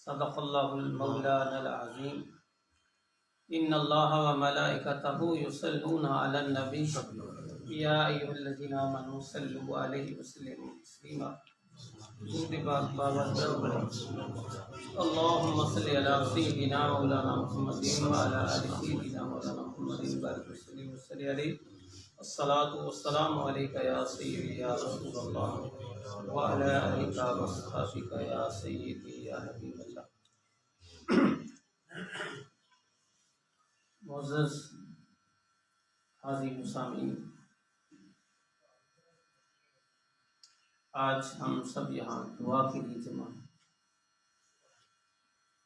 صدق اللہ المولانا العظیم ان اللہ وملائکتہ یصلون علی النبی یا ایھا الذین آمنوا صلوا علیہ وسلموا تسلیما اللہم صل علی سیدنا مولانا محمد وعلی آل سیدنا مولانا محمد بارک وسلم وصلی علیہ الصلاۃ والسلام علیک یا سیدی یا رسول اللہ وعلی آلک وصحبک یا سیدی یا حبیب اللہ۔ معزز حاضرین و سامعین، آج ہم سب یہاں دعا کے لیے جمع ہیں۔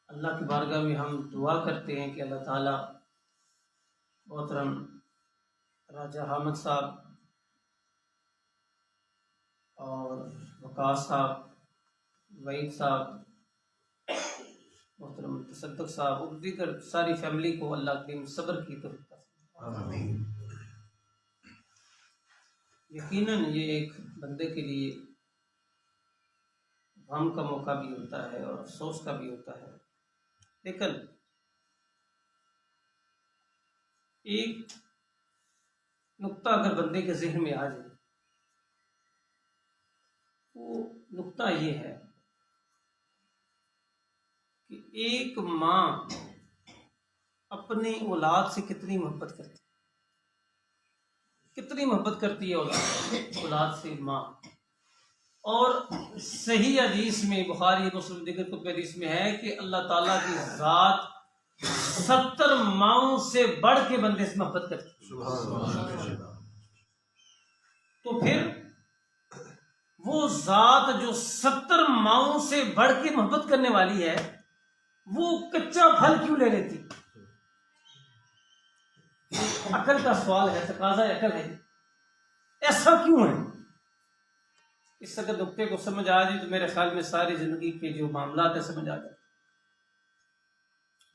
اللہ کی بارگاہ میں ہم دعا کرتے ہیں کہ اللہ تعالیٰ محترم راجہ حامد صاحب اور وقاص صاحب، وحید صاحب، محترم تصدق صاحب اور دیگر ساری فیملی کو اللہ کریم صبر کی توفیق عطا فرمائے۔ یقیناً یہ ایک بندے کے لیے غم کا موقع بھی ہوتا ہے اور افسوس کا بھی ہوتا ہے، لیکن ایک نقطہ اگر بندے کے ذہن میں آ جائے، وہ نقطہ یہ ہے کہ ایک ماں اپنے اولاد سے کتنی محبت کرتی ہے، کتنی محبت کرتی ہے اولاد سے ماں۔ اور صحیح حدیث میں، بخاری مسلم دیگر کتب حدیث میں ہے کہ اللہ تعالیٰ کی ذات 70 ماؤں سے بڑھ کے بندے سے محبت کرتی ہے۔ تو پھر وہ ذات جو 70 ماؤں سے بڑھ کے محبت کرنے والی ہے، وہ کچا پھل کیوں لے لیتی؟ عقل کا سوال ہے، تقاضا عقل ہے، ایسا کیوں ہے؟ اس اگر نقطے کو سمجھ آ جائے تو میرے خیال میں ساری زندگی کے جو معاملات ہیں سمجھ آ جائے۔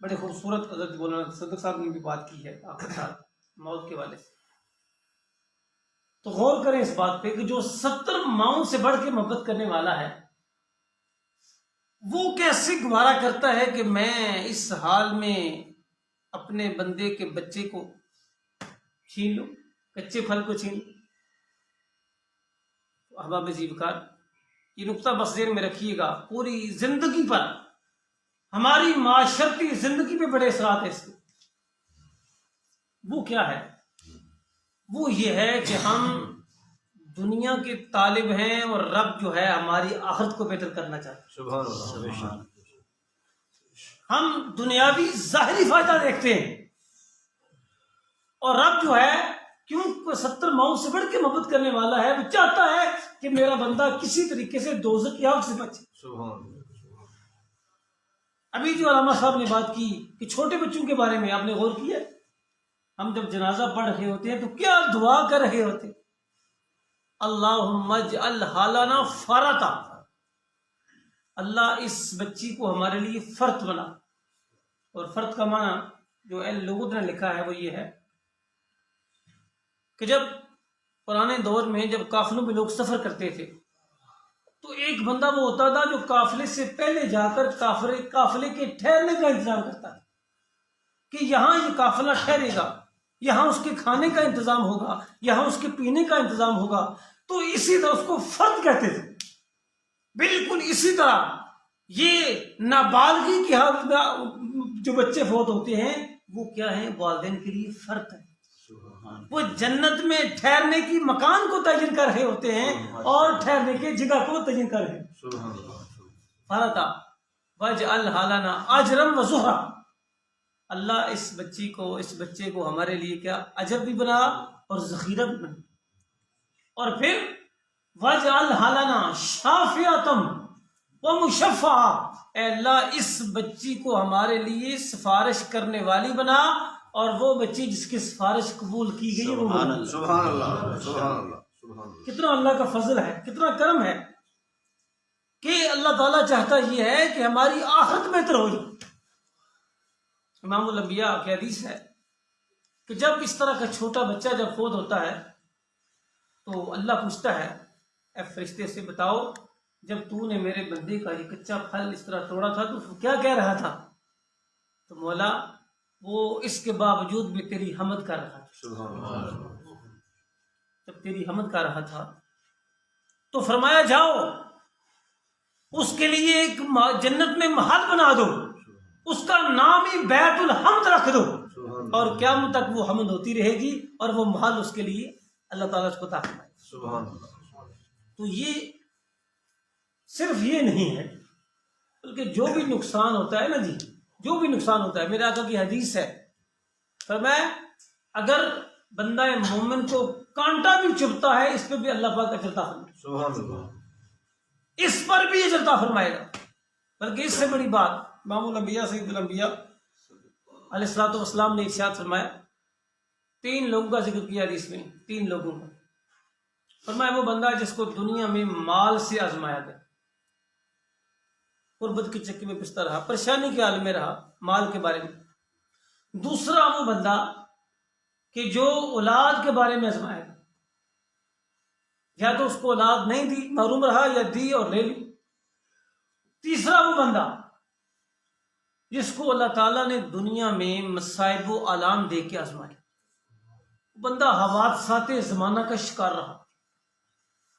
بڑے خوبصورت حضرت مولانا صدق صاحب نے بھی بات کی ہے آخر سال موت کے والے سے، تو غور کریں اس بات پہ کہ جو 70 ماؤں سے بڑھ کے محبت کرنے والا ہے، وہ کیسے گوارا کرتا ہے کہ میں اس حال میں اپنے بندے کے بچے کو چھین لوں، کچے پھل کو چھین لوں۔ احباب زیبکار، یہ نقطہ بس ذہن میں رکھیے گا، پوری زندگی پر، ہماری معاشرتی زندگی پہ بڑے اثرات ہیں اس کے۔ وہ کیا ہے؟ وہ یہ ہے کہ ہم دنیا کے طالب ہیں اور رب جو ہے ہماری آخرت کو بہتر کرنا چاہتے ہیں۔ سبحان اللہ۔ ہم دنیاوی ظاہری فائدہ دیکھتے ہیں، اور رب جو ہے کیوں 70 ماؤں سے بڑھ کے محبت کرنے والا ہے، وہ چاہتا ہے کہ میرا بندہ کسی طریقے سے دوزخ کی آگ سے بچے۔ ابھی جو علامہ صاحب نے بات کی کہ چھوٹے بچوں کے بارے میں آپ نے غور کیا، ہم جب جنازہ پڑھ رہے ہوتے ہیں تو کیا دعا کر رہے ہوتے ہیں؟ اللہم اجعل حالنا فرطا، اللہ اس بچی کو ہمارے لیے فرط بنا۔ اور فرط کا معنی جو لوگوں نے لکھا ہے وہ یہ ہے کہ جب پرانے دور میں جب قافلوں میں لوگ سفر کرتے تھے تو ایک بندہ وہ ہوتا تھا جو قافلے سے پہلے جا کر قافلے کے ٹھہرنے کا انتظام کرتا ہے کہ یہاں یہ قافلہ ٹھہرے گا، یہاں اس کے کھانے کا انتظام ہوگا، یہاں اس کے پینے کا انتظام ہوگا۔ تو اسی طرح اس کو فرد کہتے تھے۔ بالکل اسی طرح یہ نابالغی کی حالت میں جو بچے فوت ہوتے ہیں وہ کیا ہیں؟ والدین کے لیے فرد ہے۔ وہ جنت میں ٹھہرنے کی مکان کو تعین کر رہے ہوتے ہیں اور ٹھہرنے کی جگہ کو تعین کر رہے ہیں۔ فرطا واجعل حالنا اجرا وزہرا، اللہ اس بچے کو ہمارے لیے کیا اجر بھی بنا اور ذخیرہ بھی بنا۔ اور پھر واجعل حالنا شافعۃ ومشفعۃ، اے اللہ اس بچی کو ہمارے لیے سفارش کرنے والی بنا، اور وہ بچی جس کی سفارش قبول کی گئی وہ سبحان اللہ، سبحان اللہ، سبحان اللہ۔ کتنا اللہ کا فضل ہے، کتنا کرم ہے کہ اللہ تعالیٰ چاہتا یہ ہے کہ ہماری آخرت بہتر ہو جائے۔ امام الانبیاء کی حدیث ہے کہ جب اس طرح کا چھوٹا بچہ جب فوت ہوتا ہے تو اللہ پوچھتا ہے، اے فرشتے سے بتاؤ جب تو نے میرے بندے کا یہ کچا پھل اس طرح توڑا تھا تو کیا کہہ رہا تھا؟ تو مولا وہ اس کے باوجود بھی تیری حمد کر رہا تھا. سبحان اللہ. جب تیری حمد کر رہا تھا تو فرمایا جاؤ اس کے لیے ایک جنت میں محل بنا دو, اس کا نام ہی بیت الحمد رکھ دو, اور قیامت تک وہ حمد ہوتی رہے گی اور وہ محل اس کے لیے اللہ تعالیٰ اس کو عطا فرمائے. سبحان اللہ. تو یہ صرف یہ نہیں ہے بلکہ جو بھی نقصان ہوتا ہے نا جی, جو بھی نقصان ہوتا ہے, میرے آقا کی حدیث ہے, فرمایا اگر بندہ مومن کو کانٹا بھی چبھتا ہے اس پہ بھی اللہ پاک اجر عطا فرمائے, سبحان اللہ. اس پر بھی اجر عطا فرمائے گا. بلکہ اس سے بڑی بات امام الانبیاء سید الانبیاء علیہ الصلوۃ والسلام نے ارشاد فرمایا, 3 لوگوں کا ذکر کیا حدیث میں, 3 لوگوں کا. فرمایا وہ بندہ جس کو دنیا میں مال سے آزمایا گیا, غربت کی چکی میں پستا رہا, پریشانی کے حال میں رہا مال کے بارے میں. دوسرا وہ بندہ کہ جو اولاد کے بارے میں آزمایا گیا, یا تو اس کو اولاد نہیں دی, محروم رہا, یا دی اور لے لی. تیسرا وہ بندہ جس کو اللہ تعالیٰ نے دنیا میں مصائب و آلام دے کے آزمایا, بندہ حوادثات زمانہ کا شکار رہا,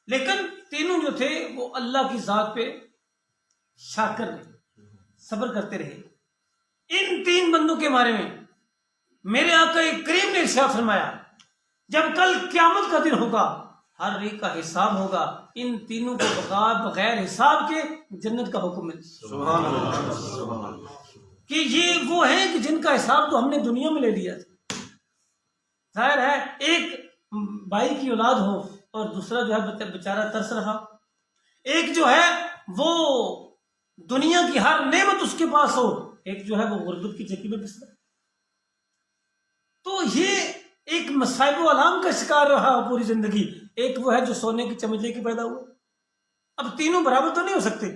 لیکن تینوں جو تھے وہ اللہ کی ذات پہ شاکر رہے, صبر کرتے رہے. ان 3 بندوں کے بارے میں میرے آقا کریم نے ارشاد فرمایا جب کل قیامت کا دن ہوگا ہر ایک کا حساب ہوگا, ان تینوں کو بغیر حساب کے جنت کا حکم ملے. سبحان اللہ. سبحان اللہ. کہ یہ وہ ہیں کہ جن کا حساب تو ہم نے دنیا میں لے لیا تھا. ظاہر ہے ایک بھائی کی اولاد ہو اور دوسرا جو ہے بیچارہ ترس رہا, ایک جو ہے وہ دنیا کی ہر نعمت اس کے پاس ہو, ایک جو ہے وہ غربت کی چکی میں پس رہا. تو یہ ایک مصائب و آلام کا شکار رہا پوری زندگی. ایک وہ ہے جو سونے کی چمچے کی پیدا ہوا. اب تینوں برابر تو نہیں ہو سکتے.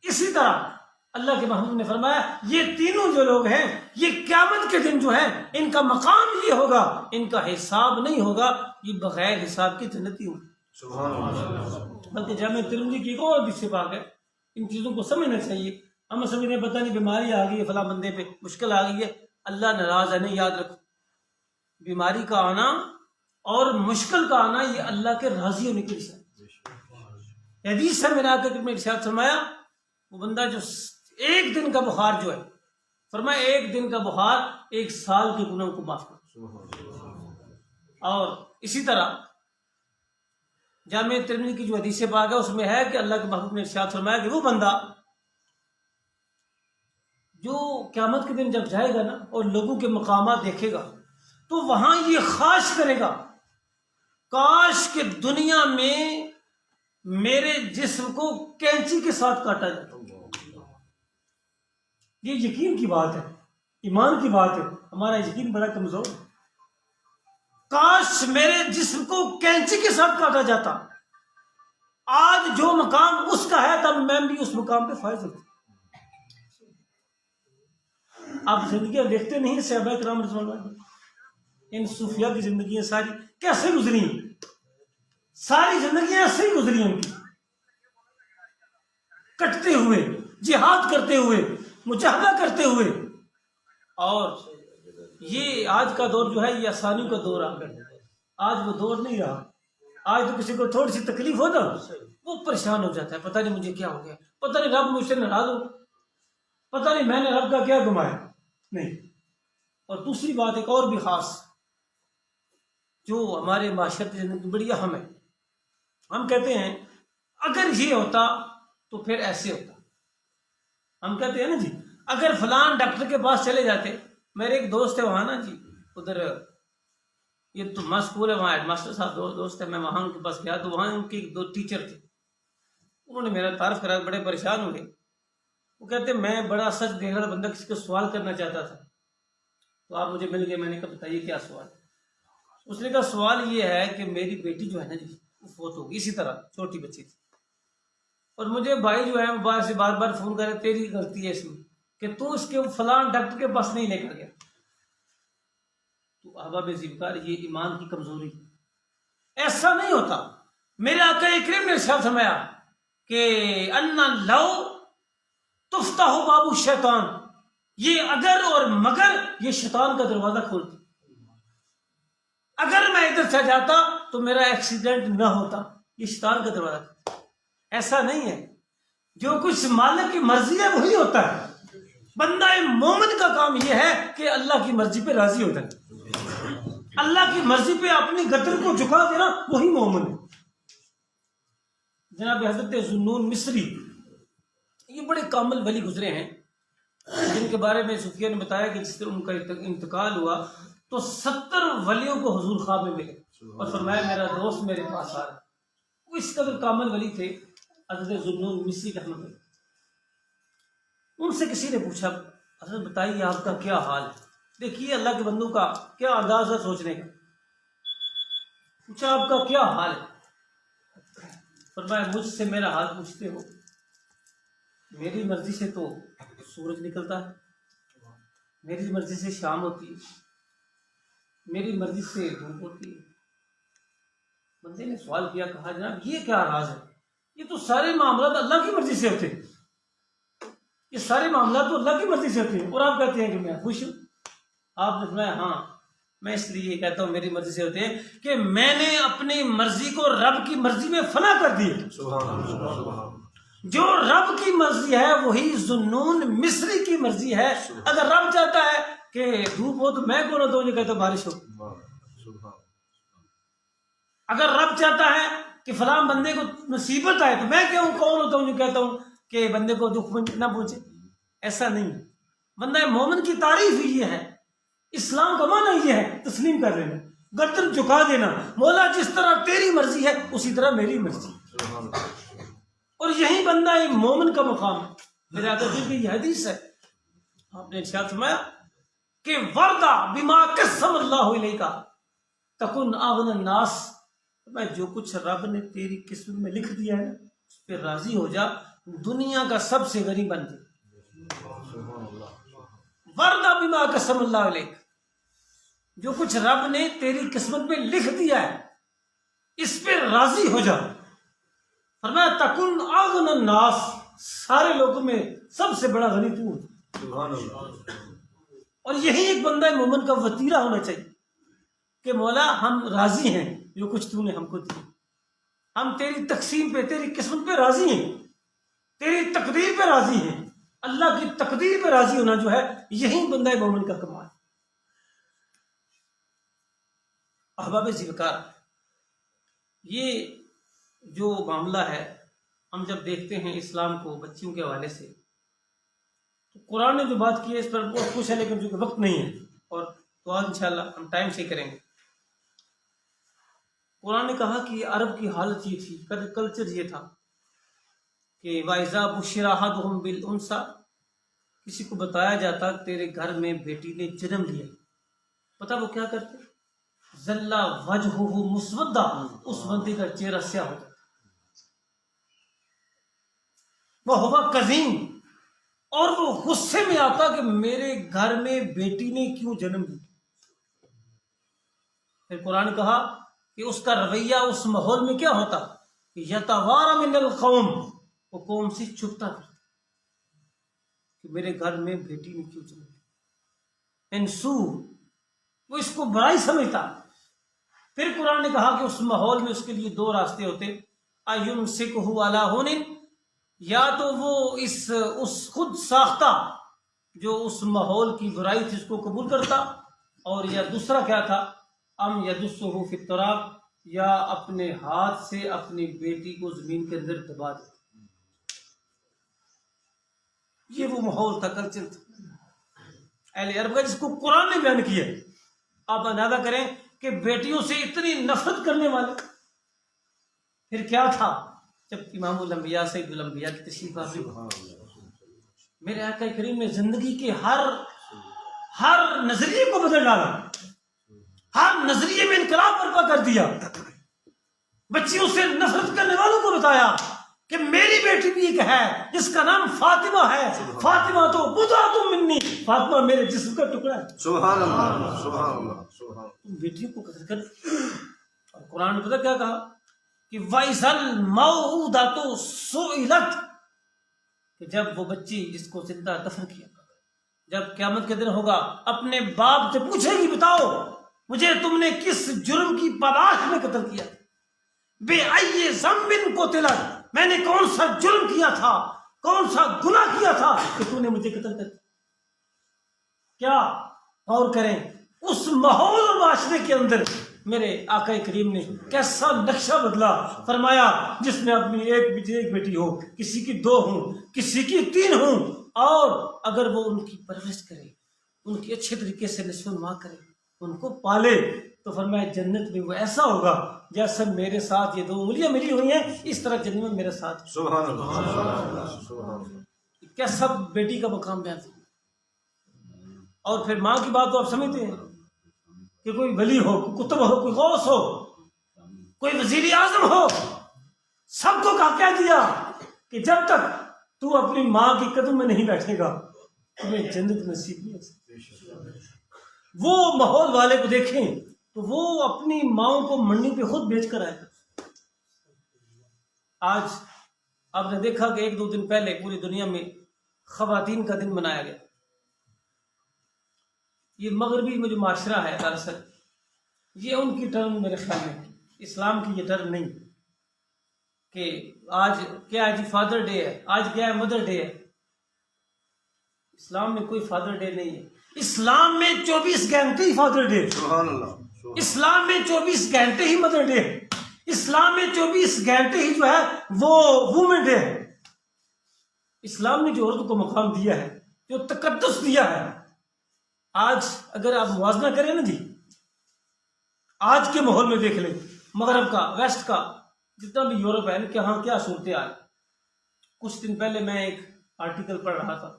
اسی طرح اللہ کے محبوب نے فرمایا یہ تینوں جو لوگ ہیں یہ قیامت کے دن جو ہے ان کا مقام یہ ہوگا, ان کا حساب نہیں ہوگا, یہ بغیر حساب کے جنتی ہوں. سبحان اللہ. بلکہ جامع ترمذی کی ایک اور حدیث سے پاک ہے, ان چیزوں کو سمجھنا چاہیے. ہم سمجھتے ہیں پتہ نہیں بیماری آ گئی ہے فلاں بندے پہ, مشکل آ گئی ہے, اللہ ناراض ہے. نہیں, یاد رکھو بیماری کا آنا اور مشکل کا آنا یہ اللہ کے راضی ہونے کی نشانی. حدیث سے میرا آقا نے ارشاد فرمایا وہ بندہ جو ایک دن کا بخار جو ہے, فرمایا ایک دن کا بخار 1 سال کے گناہوں کو معاف کرتا. اور اسی طرح جامع ترمذی کی جو حدیث پاک ہے اس میں ہے کہ اللہ کے محبوب نے ارشاد فرمایا کہ وہ بندہ جو قیامت کے دن جب جائے گا نا اور لوگوں کے مقامات دیکھے گا تو وہاں یہ خواہش کرے گا کاش کہ دنیا میں میرے جسم کو کینچی کے ساتھ کاٹا جاتا. یہ یقین کی بات ہے, ایمان کی بات ہے. ہمارا یقین بڑا کمزور ہے. کاش میرے جسم کو کینچی کے ساتھ کاٹا جاتا. آج جو مقام اس کا ہے تب میں بھی اس مقام پہ فائز ہوتا. آپ زندگیاں دیکھتے نہیں صحابہ کرام رضوان اللہ, ان صوفیاء کی زندگیاں ساری کیسے گزری, ساری زندگیاں ایسے ہی گزری ان کی, کٹتے ہوئے, جہاد کرتے ہوئے, مجاہدہ کرتے ہوئے. اور یہ آج کا دور جو ہے یہ آسانیوں کا دور آ گیا. آج وہ دور نہیں رہا. آج تو کسی کو تھوڑی سی تکلیف ہو نا وہ پریشان ہو جاتا ہے, پتہ نہیں مجھے کیا ہو گیا, پتہ نہیں رب مجھ سے ناراض ہو, پتہ نہیں میں نے رب کا کیا گمایا. نہیں. اور دوسری بات ایک اور بھی خاص جو ہمارے معاشرتی زندگی بڑی اہم ہے, ہم کہتے ہیں اگر یہ ہوتا تو پھر ایسے ہوتا. ہم کہتے ہیں نا جی اگر فلان ڈاکٹر کے پاس چلے جاتے. میرے ایک دوست ہے وہاں نا جی, ادھر یہ تو اسکول ہے, وہاں ہیڈ ماسٹر صاحب دوست ہے, میں وہاں ان کے پاس گیا تو وہاں ان کے 2 ٹیچر تھے. انہوں نے میرا تعارف کرا, بڑے پریشان ہو گئے. وہ کہتے میں بڑا سچ دیکھ رہا بندہ کسی کو سوال کرنا چاہتا تھا تو آپ مجھے مل گئے. میں نے کہا بتائیے کیا سوال ہے. اس نے کہا سوال یہ ہے کہ میری بیٹی جو ہے نا جی وہ فوت ہوگی, اسی طرح چھوٹی بچی تھی, اور مجھے بھائی جو ہے موبائل سے بار بار فون کرے تیری غلطی ہے اس میں کہ تو اس کے فلان ڈاکٹر کے پاس نہیں لے کر گیا. تو احباب ذیبکار یہ ایمان کی کمزوری. ایسا نہیں ہوتا. میرے آقا کریم نے ارشاد فرمایا کہ ان لو تفتح باب الشیطان، یہ اگر اور مگر یہ شیطان کا دروازہ کھولتی، اگر میں ادھر سے جاتا تو میرا ایکسیڈنٹ نہ ہوتا، یہ شیطان کا دروازہ کھولتا۔ ایسا نہیں ہے، جو کچھ مالک کی مرضی ہے وہی ہوتا ہے۔ بندہ مومن کا کام یہ ہے کہ اللہ کی مرضی پہ راضی ہو جائے، اللہ کی مرضی پہ اپنی گردن کو جھکا دینا، وہی مومن ہے۔ جناب حضرت ذوالنون مصری یہ بڑے کامل ولی گزرے ہیں، جن کے بارے میں صوفیہ نے بتایا کہ جس طرح ان کا انتقال ہوا تو 70 ولیوں کو حضور خواب میں ملے اور فرمایا میرا دوست میرے پاس آ رہا۔ وہ اس قدر کامل ولی تھے حضرت ذوالنون مصری رحمۃ اللہ۔ ان سے کسی نے پوچھا حضرت بتائیے آپ کا کیا حال ہے؟ دیکھیے اللہ کے بندوں کا کیا انداز ہے سوچنے کا۔ پوچھا آپ کا کیا حال ہے؟ فرمایا مجھ سے میرا حال پوچھتے ہو؟ میری مرضی سے تو سورج نکلتا ہے، میری مرضی سے شام ہوتی ہے، میری مرضی سے دھوپ ہوتی ہے۔ بندے نے سوال کیا، کہا جناب یہ کیا راز ہے؟ یہ تو سارے معاملات اللہ کی مرضی سے ہوتے ہیں، یہ سارے معاملات تو اللہ کی مرضی سے ہوتے ہیں، اور آپ کہتے ہیں کہ میں خوش ہوں۔ آپ نے فرمایا ہاں میں اس لیے یہ کہتا ہوں میری مرضی سے ہوتے ہیں کہ میں نے اپنی مرضی کو رب کی مرضی میں فنا کر دی۔ جو رب کی مرضی ہے وہی ذوالنون مصری کی مرضی ہے۔ اگر رب چاہتا ہے کہ دھوپ ہو تو میں کون ہوتا ہوں جو کہتا ہوں بارش ہو؟ اگر رب چاہتا ہے کہ فلاں بندے کو مصیبت آئے تو میں کون ہوتا ہوں جو کہتا ہوں کہ بندے کو دکھ نہ پہنچے؟ ایسا نہیں۔ بندہ مومن کی تعریف ہی یہ ہے، اسلام کا معنی یہ ہے تسلیم کر لینا، گردن جھکا دینا، مولا جس طرح تیری مرضی ہے اسی طرح میری مرضی۔ اور یہی بندہ ایک مومن کا مقام ہے۔ میرے آقا کی یہ حدیث ہے، آپ نے ارشاد فرمایا کہ وردہ بما قسم اللہ علیہ کا تکن اغنى الناس، میں جو کچھ رب نے تیری قسمت میں لکھ دیا ہے اس پہ راضی ہو جا، دنیا کا سب سے غریب بن جائے۔ وردہ بما قسم اللہ علیہ، جو کچھ رب نے تیری قسمت میں لکھ دیا ہے اس پہ راضی ہو جا۔ فرمایا تکن اغنى الناس، سارے لوگوں میں سب سے بڑا غنی تو ہے۔ اور یہی ایک بندہ مومن کا وتیرہ ہونا چاہیے کہ مولا ہم راضی ہیں جو کچھ تو نے ہم کو دیا، ہم تیری تقسیم پہ تیری قسمت پہ راضی ہیں، تیری تقدیر پہ راضی ہیں۔ اللہ کی تقدیر پہ راضی ہونا جو ہے یہی بندہ مومن کا کمال۔ احباب ذوالفقار، یہ جو معاملہ ہے ہم جب دیکھتے ہیں اسلام کو بچیوں کے حوالے سے، تو قرآن نے جو بات کی ہے اس پر بہت خوش ہے، لیکن چونکہ وقت نہیں ہے اور تو آج انشاءاللہ ہم ٹائم سے کریں گے۔ قرآن نے کہا کہ عرب کی حالت یہ تھی، کلچر یہ تھا کہ وَإِذَا بُشِّرَ أَحَدُهُم بِالْأُنثىٰ، کسی کو بتایا جاتا تیرے گھر میں بیٹی نے جنم لیا، پتہ وہ کیا کرتے؟ ظَلَّ وَجْهُهُ مُسْوَدًّا، اس بندے کا چہرہ سیاہ ہو جاتا، وَهُوَ كَظِيمٌ، اور وہ غصے میں آتا کہ میرے گھر میں بیٹی نے کیوں جنم لیا۔ پھر قرآن نے کہا کہ اس کا رویہ اس ماحول میں کیا ہوتا؟ یتوارا من القوم، وہ قوم سے چھپتا تھا کہ میرے گھر میں بیٹی نے کیوں جنم لیا، انسو، وہ اس کو برائی سمجھتا۔ پھر قرآن نے کہا کہ اس ماحول میں اس کے لیے دو راستے ہوتے، ایمسکہ علی ہون، یا تو وہ اس خود ساختہ جو اس ماحول کی برائی تھی اس کو قبول کرتا، اور یا دوسرا کیا تھا، ام یدسہ فی التراب، یا اپنے ہاتھ سے اپنی بیٹی کو زمین کے اندر دبا دیتا۔ یہ وہ ماحول تھا، کلچر تھا اہل عرب کا جس کو قرآن نے بیان کیا۔ آپ اندازہ کریں کہ بیٹیوں سے اتنی نفرت کرنے والے، پھر کیا تھا جب امام الانبیاء سید الانبیاء کی تشریف آوری ہوئی۔ میرے آقا کریم نے زندگی کے ہر نظریے کو بدل ڈالا، ہر نظریے میں انقلاب برپا کر دیا۔ بچیوں سے نفرت کرنے والوں کو بتایا کہ میری بیٹی بھی ایک ہے جس کا نام فاطمہ ہے، فاطمہ تو بضعۃ منی، فاطمہ میرے جسم کا ٹکڑا ہے۔ سبحان اللہ، سبحان اللہ، سبحان اللہ۔ تم بیٹیوں کو قتل کر، اور قرآن نے پتہ کیا کہا کہ وَإِذَا الْمَوْءُودَةُ سُئِلَتْ، کہ جب وہ بچی جس کو زندہ دفن کیا، جب قیامت کے دن ہوگا اپنے باپ سے پوچھے گی بتاؤ مجھے تم نے کس جرم کی پاداش میں قتل کیا، بے ای ذنب قتلت، میں نے کون سا جرم کیا تھا، کون سا گناہ کیا تھا کہ تو نے مجھے قتل کر دیا۔ کیا غور کریں اس ماحول اور معاشرے کے اندر میرے آقا کریم نے کیسا نقشہ بدلا، فرمایا جس میں اپنی ایک بیٹی ہو، کسی کی 2 ہوں، کسی کی 3 ہوں، اور اگر وہ ان کی پرورش کرے، ان کی اچھے طریقے سے نشو و نما کرے، ان کو پالے، تو فرمایا جنت میں وہ ایسا ہوگا جیسا میرے ساتھ یہ 2 انگلیاں ملی ہوئی ہیں، اس طرح جنت میں میرے ساتھ۔ سبحان اللہ، سبحان اللہ۔ کیسا بیٹی کا مقام بیان تھا۔ اور پھر ماں کی بات تو آپ سمجھتے ہیں کہ کوئی ولی ہو، کوئی کتب ہو، کوئی غوث ہو، کوئی وزیر اعظم ہو، سب کو کہہ دیا کہ جب تک تو اپنی ماں کی قدم میں نہیں بیٹھے گا تمہیں جنت نصیب نہیں ہو سکتی۔ وہ ماحول والے کو دیکھیں تو وہ اپنی ماؤں کو منڈی پہ خود بیچ کر آئے۔ آج آپ نے دیکھا کہ 1-2 دن پہلے پوری دنیا میں خواتین کا دن منایا گیا۔ یہ مغربی میں جو معاشرہ ہے دراصل یہ ان کی ٹرم میرے خیال میں، اسلام کی یہ ٹرم نہیں کہ آج کیا ہے جی فادر ڈے ہے، آج کیا ہے مدر ڈے ہے۔ اسلام میں کوئی فادر ڈے نہیں ہے، اسلام میں 24 گھنٹے ہی فادر ڈے، سبحان اللہ، اسلام میں 24 گھنٹے ہی مدر ڈے، اسلام میں 24 گھنٹے ہی جو ہے وہ وومن ڈے ہے۔ اسلام نے جو عورت کو مقام دیا ہے، جو تقدس دیا ہے، آج اگر آپ موازنہ کریں نا جی، آج کے ماحول میں دیکھ لیں، مغرب کا، ویسٹ کا، جتنا بھی یورپ ہے کہ ہاں کیا صورتحال۔ کچھ دن پہلے میں ایک آرٹیکل پڑھ رہا تھا،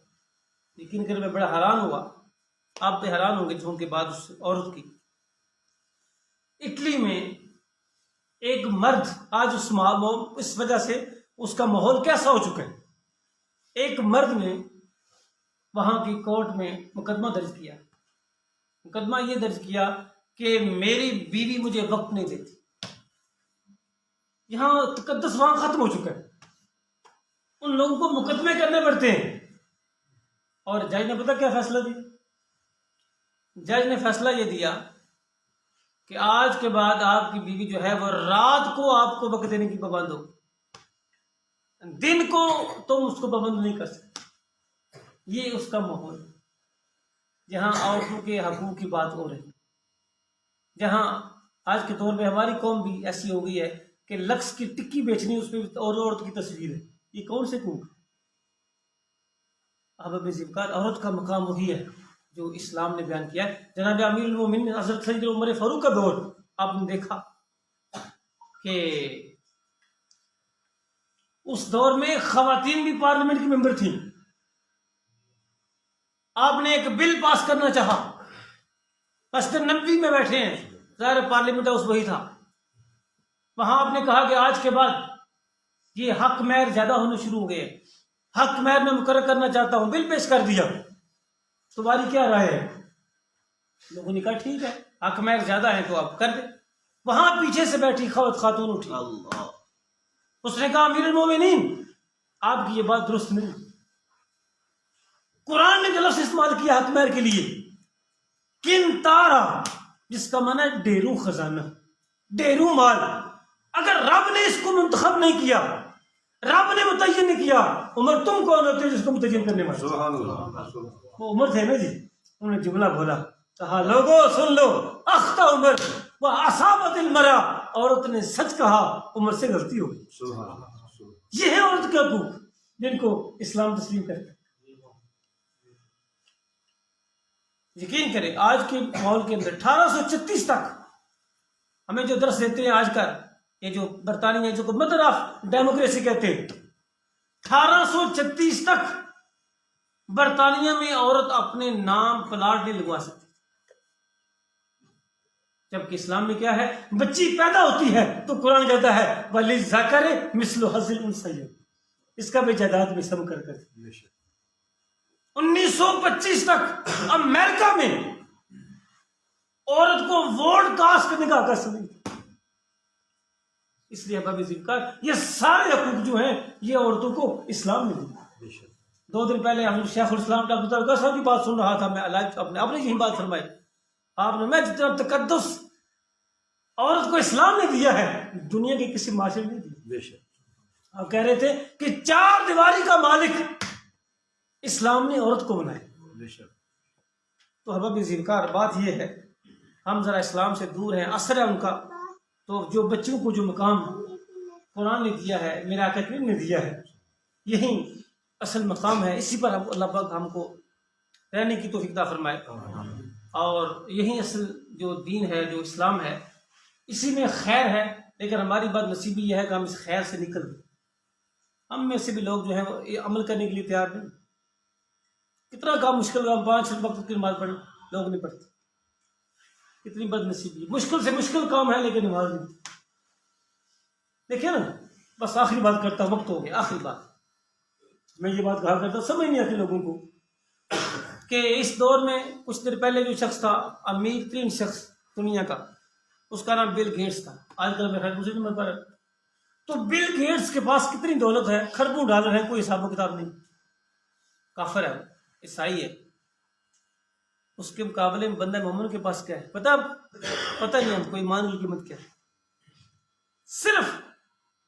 لیکن پھر میں بڑا حیران ہوا، آپ بھی حیران ہوں گے جن کے بعد اس عورت کی۔ اٹلی میں ایک مرد آج اس وجہ سے اس کا ماحول کیسا ہو چکا ہے، ایک مرد نے وہاں کی کورٹ میں مقدمہ درج کیا، مقدمہ یہ درج کیا کہ میری بیوی مجھے وقت نہیں دیتی۔ یہاں تقدس وہاں ختم ہو چکا ہے، ان لوگوں کو مقدمے کرنے پڑتے ہیں۔ اور جج نے پتہ کیا فیصلہ دیا؟ جج نے فیصلہ یہ دیا کہ آج کے بعد آپ کی بیوی جو ہے وہ رات کو آپ کو وقت دینے کی پابند ہو، دن کو تم اس کو پابند نہیں کر سکتے۔ یہ اس کا ماحول ہے جہاں عورتوں کے حقوق کی بات ہو رہی ہے، جہاں آج کے دور میں ہماری قوم بھی ایسی ہو گئی ہے کہ لکس کی ٹکی بیچنی، اس پہ اور عورت کی تصویر ہے۔ یہ کون سے حقوق؟ احباب ذکر، عورت کا مقام وہی ہے جو اسلام نے بیان کیا ہے۔ جناب امیر المومنین حضرت سید عمر فاروق کا دور آپ نے دیکھا کہ اس دور میں خواتین بھی پارلیمنٹ کی ممبر تھیں۔ آپ نے ایک بل پاس کرنا چاہا، مسجد نبوی میں بیٹھے ہیں، ظاہر پارلیمنٹ ہاؤس وہی تھا، وہاں آپ نے کہا کہ آج کے بعد یہ حق مہر زیادہ ہونے شروع ہو گئے، حق مہر میں مقرر کرنا چاہتا ہوں، بل پیش کر دیا، تمہاری کیا رائے ہے؟ لوگوں نے کہا ٹھیک ہے، حق مہر زیادہ ہیں تو آپ کر دیں۔ وہاں پیچھے سے بیٹھی خاتون اٹھی، اس نے کہا امیر المومنین آپ کی یہ بات درست نہیں، قرآن نے جو لفظ استعمال کیا حق مہر کے لیے کن تارا، جس کا معنی ہے ڈھیروں خزانہ، ڈھیروں مال، اگر رب نے اس کو منتخب نہیں کیا، رب نے متعین نہیں کیا، عمر تم کون ہوتے ہو جس کو متعین کرنے والے؟ سبحان اللہ، وہ عمر تھے نا جی، انہوں نے جملہ بولا، کہا لوگوں سن لو، اخطا عمر وہ اصابت المرا، عورت نے سچ کہا، عمر سے غلطی ہو گئی۔ سبحان اللہ، یہ ہے عورت کے حقوق جن کو اسلام تسلیم کرتا ہے۔ یقین کریں آج کے ماحول کے اندر 1836 تک ہمیں جو درس دیتے ہیں آج کا یہ جو برطانیہ جو مدر آف ڈیموکریسی کہتے ہیں، 1836 تک برطانیہ میں عورت اپنے نام پلاٹ نہیں لگوا سکتی، جبکہ اسلام میں کیا ہے، بچی پیدا ہوتی ہے تو قرآن کہتا ہے وَلِلذَّكَرِ مِثْلُ حَظِّ الْأُنثَيَيْنِ، اس کا بھی جائیداد میں سم کر 1925 تک امریکہ میں عورت کو ووٹ کاسٹ کرنے کا حق نہیں، اس لیے احباب ذکر یہ سارے حقوق جو ہیں یہ عورتوں کو اسلام میں دیا. بے شک 2 دن پہلے ہم شیخ الاسلام ڈاکٹر درگاہ صاحب کی بات سن رہا تھا میں آپ نے یہی بات فرمائی. آپ نے میں جتنا تقدس عورت کو اسلام نے دیا ہے دنیا کے کسی معاشرے نے نہیں دیا. بے شک آپ کہہ رہے تھے کہ 4 دیواری کا مالک اسلام نے عورت کو بنایا. بے شک تو احباب ذکر بات یہ ہے ہم ذرا اسلام سے دور ہیں، اثر ہے ان کا. تو جو بچوں کو جو مقام قرآن نے دیا ہے، میرا آقا کریم نے دیا ہے، یہی اصل مقام ہے. اسی پر اللہ پاک ہم کو رہنے کی توفیق عطا فرمائے. اور یہی اصل جو دین ہے، جو اسلام ہے، اسی میں خیر ہے. لیکن ہماری بات نصیبی یہ ہے کہ ہم اس خیر سے نکل گئے. ہم میں سے بھی لوگ جو ہیں وہ یہ عمل کرنے کے لیے تیار نہیں. کتنا کام مشکل ہوا، 5 وقت کی نماز پڑھ لوگ نہیں پڑھتے. کتنی بد نصیبی. مشکل سے مشکل کام ہے لیکن نماز نہیں. دیکھیے نا، بس آخری بات کرتا ہوں، وقت ہو گیا. آخری بات میں یہ بات کہا کرتا ہوں، سمجھ نہیں آتی لوگوں کو کہ اس دور میں کچھ دیر پہلے جو شخص تھا امیر ترین شخص دنیا کا، اس کا نام بل گیٹس تھا. آج کل میں دوسرے نمبر پر ہے. تو بل گیٹس کے پاس کتنی دولت ہے، کھربوں ڈالر ہے، کوئی حساب و کتاب نہیں. کافر ہے، عیسائی ہے. اس کے مقابلے میں بندہ مومن کے پاس کیا ہے پتہ نہیں ہم کو ایمان کی قیمت کیا ہے. صرف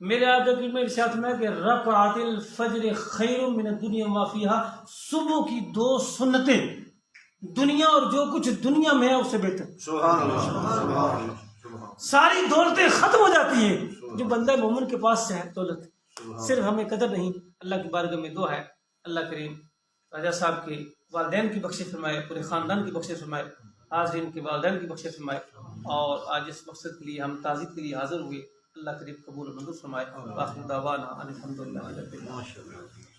میرے آقا کی میں ارشاد میں کہ رکعت الفجر خیر من الدنیا ما فیہا، صبح کی 2 سنتیں دنیا اور جو کچھ دنیا میں ہے اس سے بہتر. سبحان اللہ سبحان اللہ سبحان ساری دولتیں ختم ہو جاتی ہیں جو بندہ مومن کے پاس سے ہے دولت. صرف ہمیں قدر نہیں. اللہ کی بارگاہ میں دعا ہے اللہ کریم راجہ صاحب کے والدین کی بخشش فرمائے، پورے خاندان کی بخشش فرمائے، حاضرین کے والدین کی بخشش فرمائے. اور آج اس مقصد کے لیے ہم تعزیت کے لیے حاضر ہوئے. اللہ کریم قبول و منظور فرمائے. آخر دعوانا ان الحمدللہ رب العالمین. ماشاء اللہ.